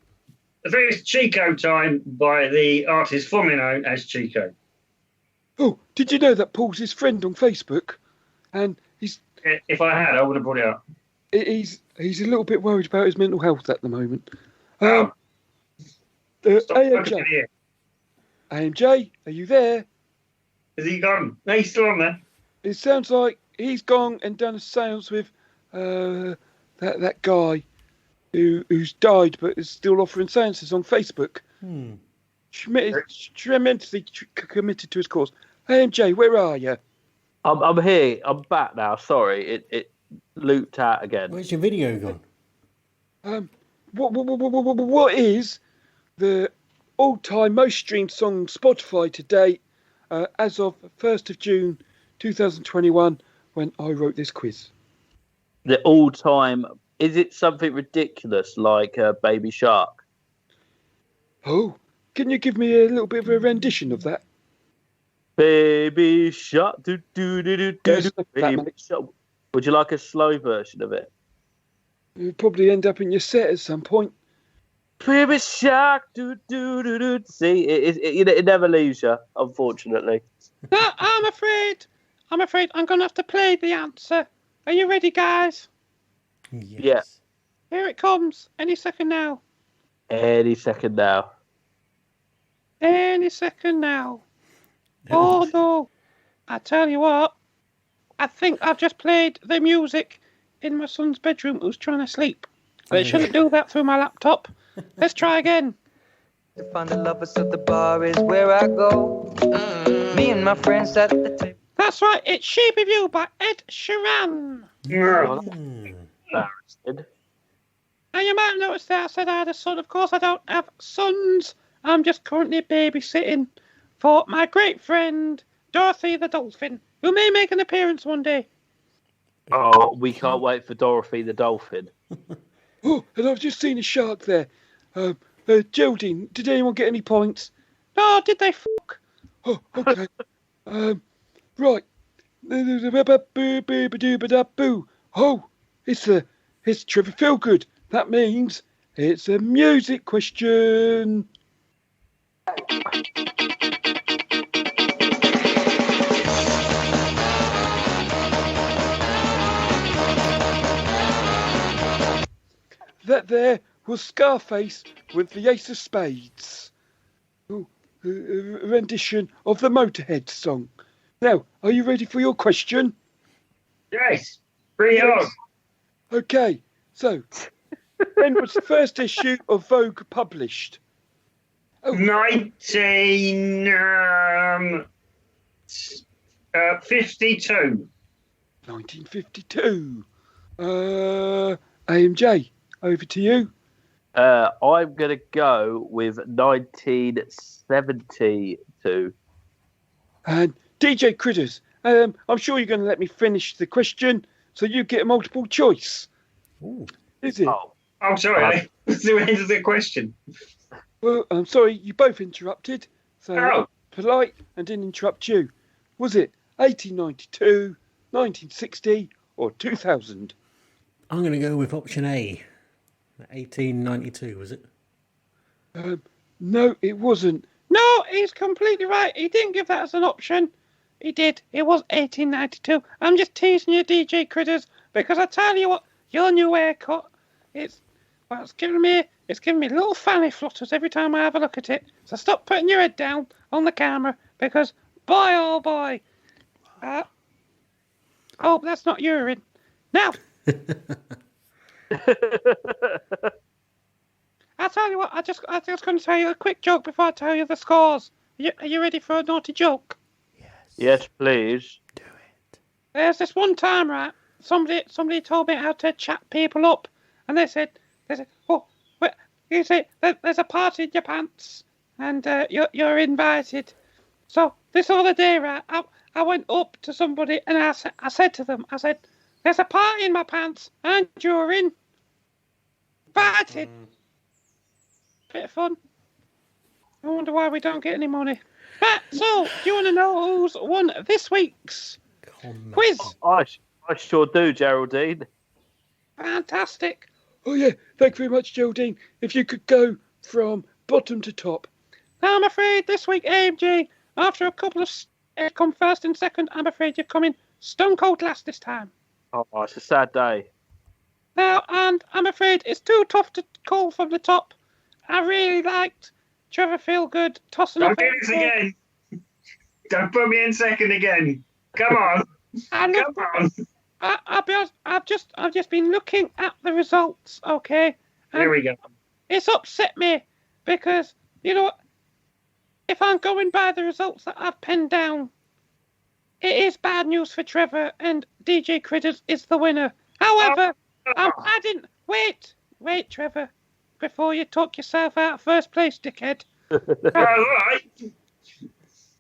think it's Chico Time by the artist formerly known as Chico. Oh, did you know that Paul's his friend on Facebook? And If I had, I would have brought it up. he's a little bit worried about his mental health at the moment. Stop AMJ, looking at you. AMJ, are you there? Is he gone? No, he's still on there. It sounds like he's gone and done a seance with that guy who's died but is still offering seances on Facebook. Tremendously committed to his cause. AMJ, where are you? I'm here. I'm back now. Sorry, it looped out again. Where's your video gone? What is the all-time most streamed song on Spotify to date as of 1st of June 2021 when I wrote this quiz? The all-time. Is it something ridiculous like Baby Shark? Oh, can you give me a little bit of a rendition of that? Baby Shark. Do do do do do. Yes, like that, Baby mate. Shark. Would you like a slow version of it? You'll probably end up in your set at some point. Baby Shark. Do do do do. See, it never leaves you, unfortunately. No, I'm afraid I'm going to have to play the answer. Are you ready, guys? Yes. Yeah. Here it comes. Any second now. Any second now. Any second now. Oh, no. I tell you what. I think I've just played the music in my son's bedroom who's trying to sleep. But it shouldn't do that through my laptop. Let's try again. To find the lovers, so the bar is where I go. Me and my friends at the table. That's right. It's Shape of You by Ed Sheeran. Embarrassed. Now, you might notice that I said I had a son. Of course, I don't have sons. I'm just currently babysitting for my great friend, Dorothy the Dolphin, who may make an appearance one day. Oh, we can't wait for Dorothy the Dolphin. Oh, and I've just seen a shark there. Geraldine, did anyone get any points? Oh, did they fuck? Oh, okay. Right. Oh, it's Trevor Feelgood. That means it's a music question. That there was Scarface with the Ace of Spades. Oh, a rendition of the Motorhead song. Now, are you ready for your question? Yes. Bring it on. Okay, so when was the first issue of Vogue published? 1952. 1952. AMJ, over to you. I'm going to go with 1972. And DJ Critters, I'm sure you're going to let me finish the question, so you get a multiple choice. Ooh. Is it? Oh, I'm sorry. Let's do the end of the question. Well, I'm sorry, you both interrupted. So Oh. polite and didn't interrupt you. Was it 1892, 1960, or 2000? I'm going to go with option A. 1892, was it? No, it wasn't. No, he's completely right. He didn't give that as an option. He did. It was 1892. I'm just teasing you, DJ Critters, because I tell you what, your new haircut, it's giving me little fanny flutters every time I have a look at it. So stop putting your head down on the camera, because boy, oh boy. Oh, that's not urine. Now. I tell you what, I just going to tell you a quick joke before I tell you the scores. Are you ready for a naughty joke? Yes, please. Do it. There's this one time, right? Somebody told me how to chat people up, and they said, oh, well, you say there's a party in your pants, and you're invited. So this other day, right, I went up to somebody and I said to them, there's a party in my pants, and you're invited. Bit of fun. I wonder why we don't get any money. Right, so, do you want to know who's won this week's quiz? I sure do, Geraldine. Fantastic. Oh, yeah. Thank you very much, Geraldine. If you could go from bottom to top. Now, I'm afraid this week, AMG, after a couple of come first and second, I'm afraid you've come in stone cold last this time. Oh, it's a sad day. Now, and I'm afraid it's too tough to call from the top. I really liked Trevor Feelgood tossing Don't up. do this again. Don't put me in second again. Come on. Come on. I'll be honest, I've just been looking at the results, okay? And Here we go. it's upset me because, you know, if I'm going by the results that I've penned down, it is bad news for Trevor, and DJ Critters is the winner. However, I'm adding... Wait, Trevor, before you talk yourself out of first place, dickhead. All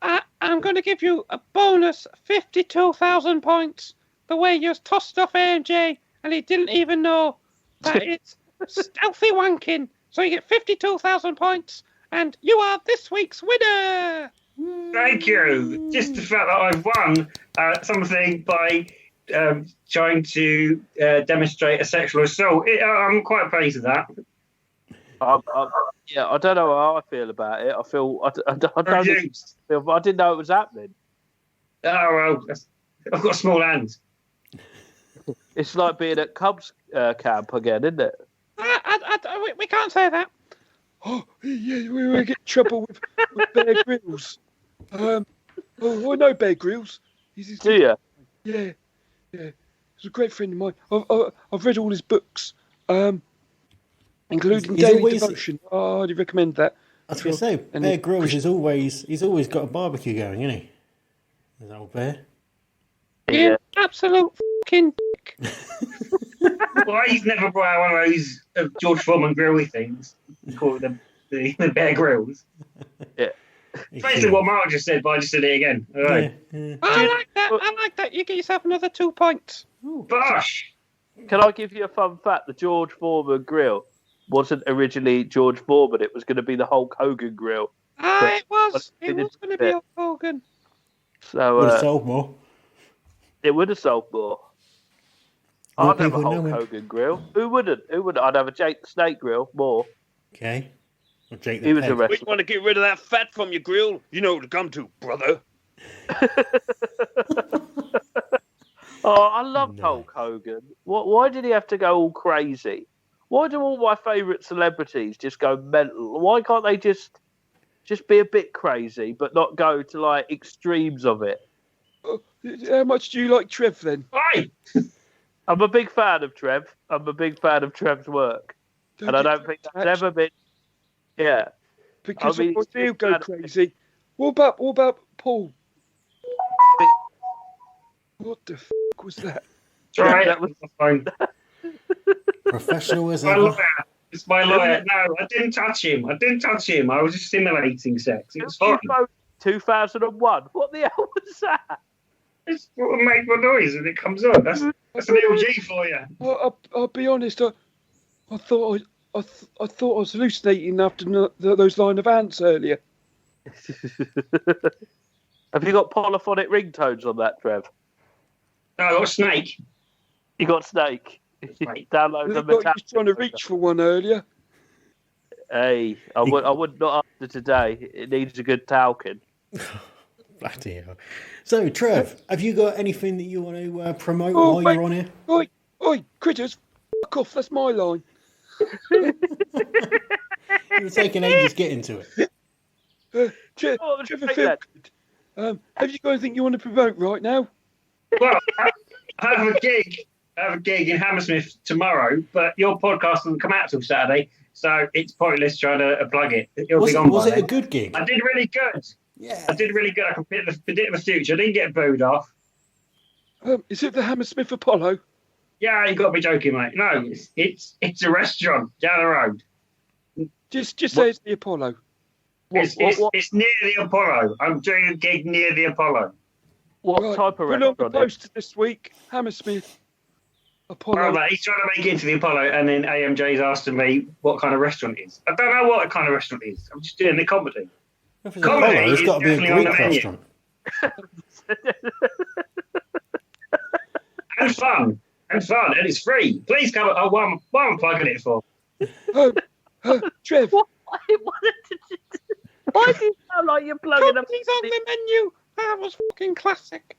right. I'm going to give you a bonus 52,000 points. The way you tossed off AMJ and he didn't even know that it's stealthy wanking. So you get 52,000 points and you are this week's winner. Thank you. Just the fact that I've won something by trying to demonstrate a sexual assault, I'm quite pleased with that. Yeah, I don't know how I feel about it. I didn't know it was happening. Oh, well, I've got small hands. It's like being at Cubs camp again, isn't it? We can't say that. Oh, yeah, we get in trouble with Bear Grylls. I know Bear Grylls. Do you? Yeah. He's a great friend of mine. I've read all his books, including He's Daily always- Devotion. Oh, I'd recommend that. I was going to say, Bear Grylls he's always got a barbecue going, isn't he? There's old Bear. Yeah, absolute fucking dick. Well, he's never brought out one of those George Foreman grilly things. Called the Bear Grylls. Yeah. Basically what Mark just said, but I just said it again. All right. Yeah. I like that. You get yourself another 2 points. Bosh! Can I give you a fun fact? The George Foreman grill wasn't originally George Foreman. It was going to be the Hulk Hogan grill. It was. It It was going to be Hulk Hogan. So Would have sold more. it would have sold more. More I'd have a people know Hulk him. Hogan grill. Who wouldn't? I'd have a Jake the Snake grill more. Okay. Or Jake He the was a Peg. wrestler. We want to get rid of that fat from your grill. You know what to come to, brother. Oh, I love No. Hulk Hogan. Why did he have to go all crazy? Why do all my favourite celebrities just go mental? Why can't they just be a bit crazy, but not go to like extremes of it? How much do you like Trev then? Hi! I'm a big fan of Trev. I'm a big fan of Trev's work, and I don't think that's ever been. Yeah, Because I mean, if you it's go bad. crazy. What about Paul? What the f*** was that? Try that it. was- Fine. Professional as My ever. lawyer. It's my lawyer. No, I didn't touch him. I was just simulating sex. It was fine. 2001. What the hell was that? It's what makes my noise when it comes on. That's an LG for you. I'll be honest. I thought I was hallucinating after those line of ants earlier. Have you got polyphonic ringtones on that, Trev? No, I got a snake. You got Snake. Snake. Download the I thought you Metallica. was trying to reach for one earlier. Hey, I would not after today. It needs a good talking. Bloody hell. So, Trev, have you got anything that you want to promote Oh, while wait. you're on here? Oi, critters, fuck off, that's my line. You were taking ages getting to it. Trevor Feelgood, have you got anything you want to promote right now? Well, I have a gig. In Hammersmith tomorrow, but your podcast doesn't come out till Saturday, so it's pointless trying to plug it. Was it a good gig? I did really good. Yeah. I did really good. I can predict the future. I didn't get booed off. Is it the Hammersmith Apollo? Yeah, you got to be joking, mate. No, it's a restaurant down the road. Just say it's the Apollo. It's near the Apollo. I'm doing a gig near the Apollo. What Right, type of put on the restaurant? poster this week, Hammersmith Apollo. Oh, mate, he's trying to make it into the Apollo, and then AMJ's asking me what kind of restaurant it is. I don't know what kind of restaurant it is. I'm just doing the comedy. If it's Apollo, it's got to be a definitely on Greek the menu. restaurant. And fun, and it's free. Please come. Oh, what am I plugging it for? Trev, Why do you sound like you're plugging them? Comedy's on the menu. That was fucking classic.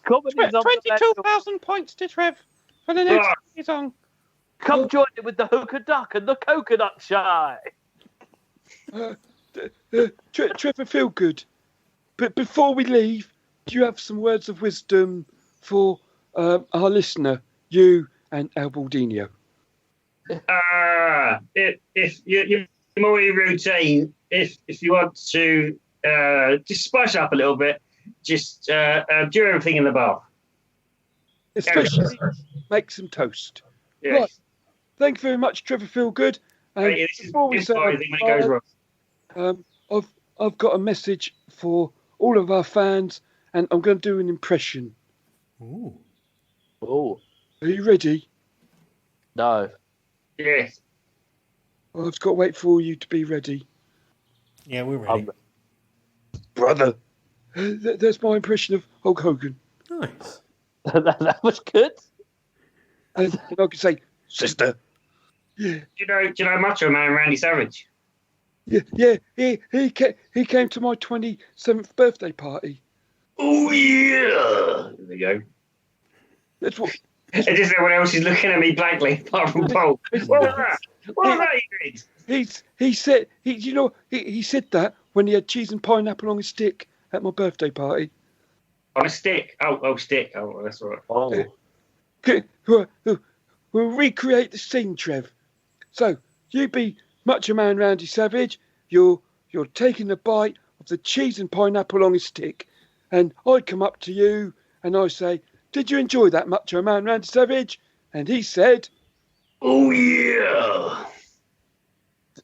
Comedy's on the menu. 22,000 points to Trev for the next song. Come join it with the hooker duck and the coconut shy. Trevor Feelgood. But before we leave, do you have some words of wisdom for our listener, you and Albaldino? If you're more routine, if you want to just spice up a little bit, just do everything in the bath. Especially make some toast. Yes. Right. Thank you very much, Trevor Feelgood. Hey, Before we say when it goes wrong. I've got a message for all of our fans, and I'm going to do an impression. Ooh. Oh, Are you ready? no. Yes. I've got to wait for you to be ready. Yeah, we're ready. Brother. That's my impression of Hulk Hogan. Nice. That was good. And I can say, sister. Yeah. Do you know Macho Man Randy Savage? Yeah. He came to my 27th birthday party. Oh yeah. There we go. That's what. It's just everyone else is looking at me blankly, apart from Paul. What was that? What was that you did? He said he said that when he had cheese and pineapple on a stick at my birthday party. On a stick. Oh, stick. Oh, that's all right. Oh, Okay, we'll recreate the scene, Trev. So you be Macho Man Randy Savage. You're taking a bite of the cheese and pineapple on a stick, and I come up to you and I say, "Did you enjoy that, Macho Man Randy Savage?" And he said, Oh yeah.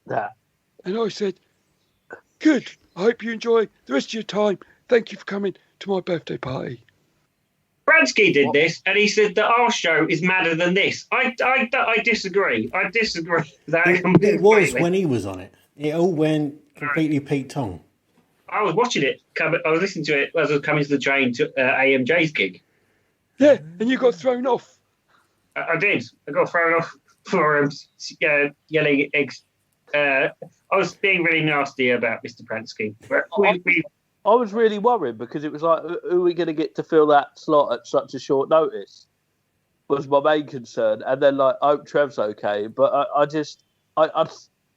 that. and I said, "Good. I hope you enjoy the rest of your time. Thank you for coming to my birthday party." Bransky did this, and he said that our show is madder than this. I disagree. I disagree with that completely. It was when he was on it. It all went completely Pete Tong. I was watching it. I was listening to it as I was coming to the train to AMJ's gig. Yeah, and you got thrown off. I did. I got thrown off for yelling eggs. I was being really nasty about Mr. Pransky. I was really worried because it was like, who are we going to get to fill that slot at such a short notice? Was my main concern. And then, like, I hope Trev's okay. But I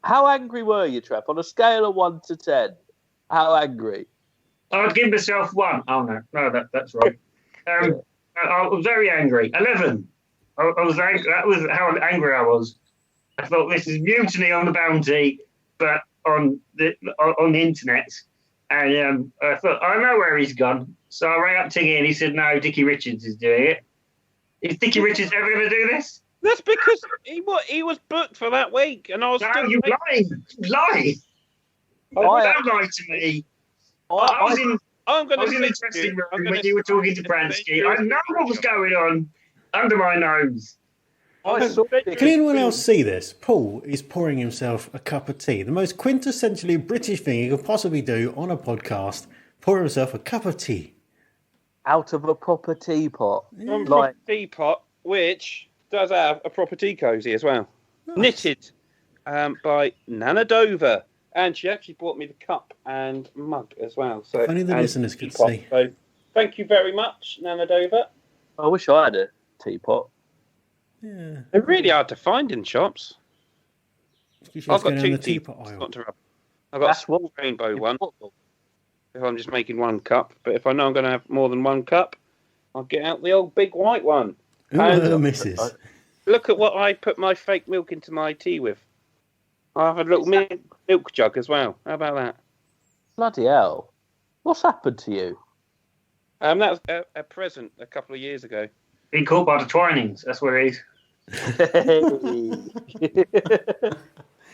how angry were you, Trev? On a scale of 1 to 10, how angry? I'd give myself 1. Oh, no, that's right. I was very angry. 11. I was angry. That was how angry I was. I thought this is mutiny on the Bounty, but on the internet. And I thought, I know where he's gone. So I rang up Tiggy and he said, no, Dickie Richards is doing it. Is Dickie Richards ever going to do this? That's because he was booked for that week, and I was. No, you lying. You lie. Don't lie to me. I was in the dressing room when you were talking to Bransky. I know what was going on under my nose. Can anyone else see this? Paul is pouring himself a cup of tea. The most quintessentially British thing he could possibly do on a podcast, pour himself a cup of tea. Out of a proper teapot. From a teapot, which does have a proper tea cosy as well. Nice. Knitted by Nana Dover, And she actually bought me the cup and mug as well. So If only the and listeners could teapot. see. So thank you very much, Nana Dover. I wish I had a teapot. Yeah. They're really hard to find in shops. You should I've just go got down two the teapots. teapot aisle. Not to rub. I've got That's a small what- rainbow one. If I'm just making one cup, but if I know I'm going to have more than one cup, I'll get out the old big white one. Ooh, missus. Look at what I put my fake milk into my tea with. I have a little milk jug as well. How about that? Bloody hell. What's happened to you? That was a present a couple of years ago. Been caught by the Twinings. That's where it is.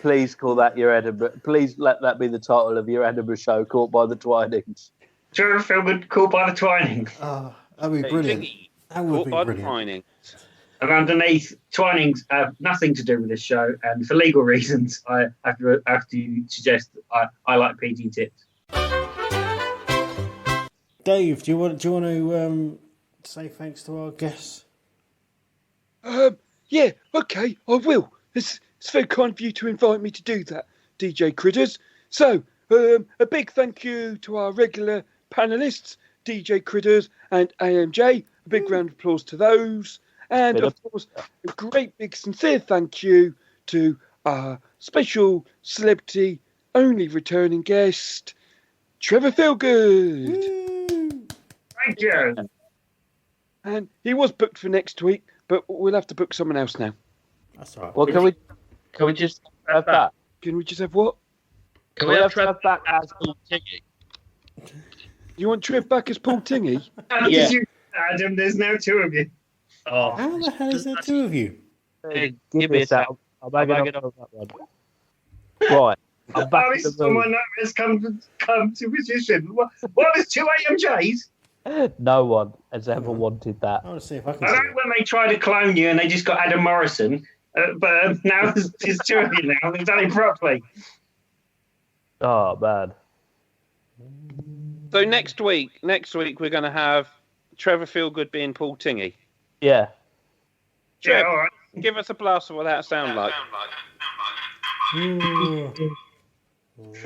Please call that your Edinburgh. Please let that be the title of your Edinburgh show, Caught by the Twinings. Trevor Feelgood, caught by the Twinings. Oh, that'd be brilliant. That would Caught be by the brilliant. Twining. And underneath, Twinings have nothing to do with this show, and for legal reasons, I have to suggest that I like PG tips. Dave, do you want to say thanks to our guests? Yeah, okay, I will. It's very kind of you to invite me to do that, DJ Critters. So, a big thank you to our regular panellists, DJ Critters and AMJ. A big round of applause to those. And, of course, a great big sincere thank you to our special celebrity only returning guest, Trevor Feelgood. Thank you. And he was booked for next week, but we'll have to book someone else now. That's all right. Well, can we just have that? Can we just have what? Can we have Trev back as Paul Tiggy? You want Trev back as Paul Tingy? Yeah. Adam, there's now two of you. Oh, How the hell is there two of you? give me a sec. I'll bag it up that one. Right. I'm back Oh, in this the is someone room. that has come to position. What is two AMJs? No one has ever wanted that. I want to see if I can I see know it. when they tried to clone you and they just got Adam Morrison, but now there's two of you now. They've done it properly. Oh, man. So next week we're going to have Trevor Feelgood being Paul Tingy. Yeah. Yeah, Trev, all right. give us a blast of what that sound like. Ooh.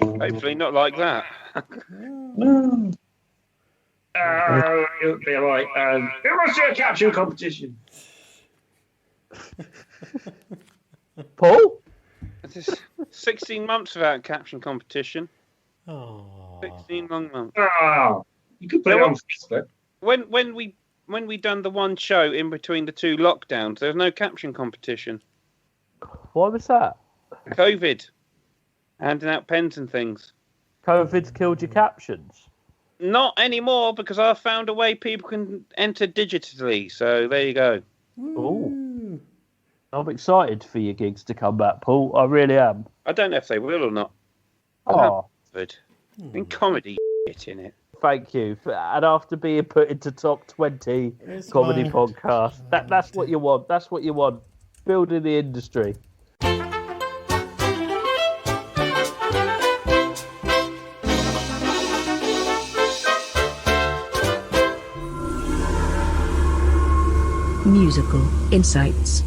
Hopefully not like that. It'll be all right. Who wants to do a caption competition? Paul? It's just 16 months without caption competition. Oh. 16 long months. Oh, you could put it on Facebook. When we done the one show in between the two lockdowns, there was no caption competition. Why was that? COVID. Handing out pens and things. COVID's killed your captions. Not anymore, because I found a way people can enter digitally. So there you go. Ooh. I'm excited for your gigs to come back, Paul. I really am. I don't know if they will or not. Oh, Good. In comedy shit in it. thank you. And after being put into top 20 It's comedy mine. podcast, that's what you want. That's what you want. Building the industry. Musical Insights.